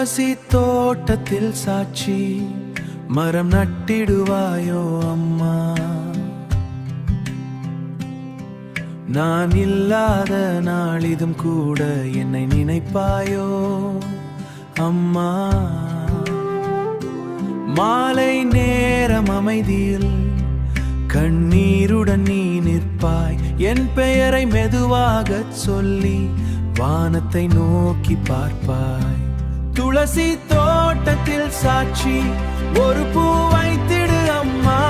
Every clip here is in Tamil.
துளசி தோட்டத்தில் சாட்சி மரம் நட்டிடுவாயோ அம்மா? நான் இல்லாத நாளிதும் கூட என்னை நினைப்பாயோ அம்மா? மாலை நேரம் அமைதியில் கண்ணீருடன் நீ நிற்பாய். என் பெயரை மெதுவாகச் சொல்லி வானத்தை நோக்கி பார்ப்பாய். துளசி தோட்டத்தில் சாட்சி ஒரு பூ வைத்திடு அம்மா.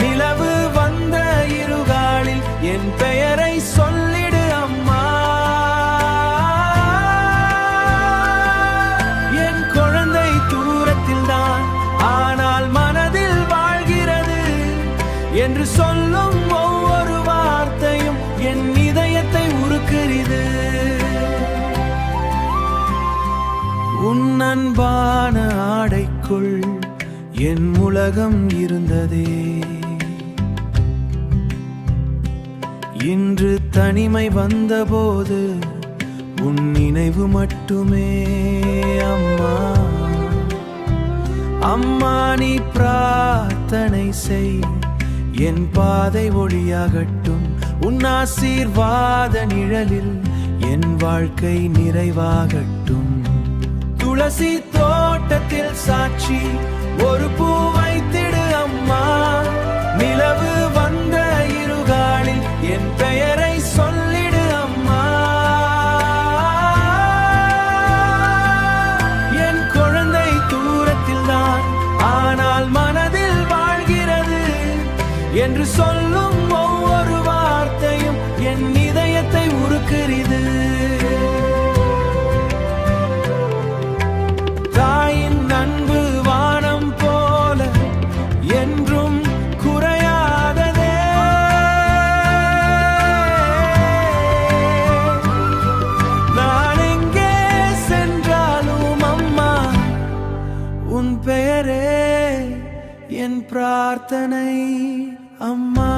நிலவு வந்த இருகாலில் என் பெயரை சொல்லிடு அம்மா. என் குழந்தை தூரத்தில் தான் ஆனால் மனதில் வாழ்கிறது என்று சொல்லும் ஒவ்வொரு வார்த்தையும் என் இதயத்தை உருக்குகிறது. உன் அன்பான ஆடைக்குள் என் உலகம் இருந்ததே. இன்று தனிமை வந்தபோது உன் நினைவு மட்டுமே அம்மா. அம்மா நீ பிரார்த்தனை செய், என் பாதை ஒளியாகட்டும். உன் ஆசீர்வாத நிழலில் என் வாழ்க்கை நிறைவாகட்டும். துளசி தோட்டத்தில் சாட்சி ஒரு பூ வைத்திடு அம்மா. நிலவு வந்த இருகாலில் என் பெயரை சொல்லிடு அம்மா. என் குழந்தை தூரத்தில் தான் ஆனால் மனதில் வாழ்கிறது என்று சொல்லும் ஒவ்வொரு வார்த்தையும் என் இதயத்தை உருக்குகிறது. தாயின் அன்பு வானம் போல என்றும் குறையாததே. நான் எங்கே சென்றாலும் அம்மா உன் பெயரே என் பிரார்த்தனை அம்மா.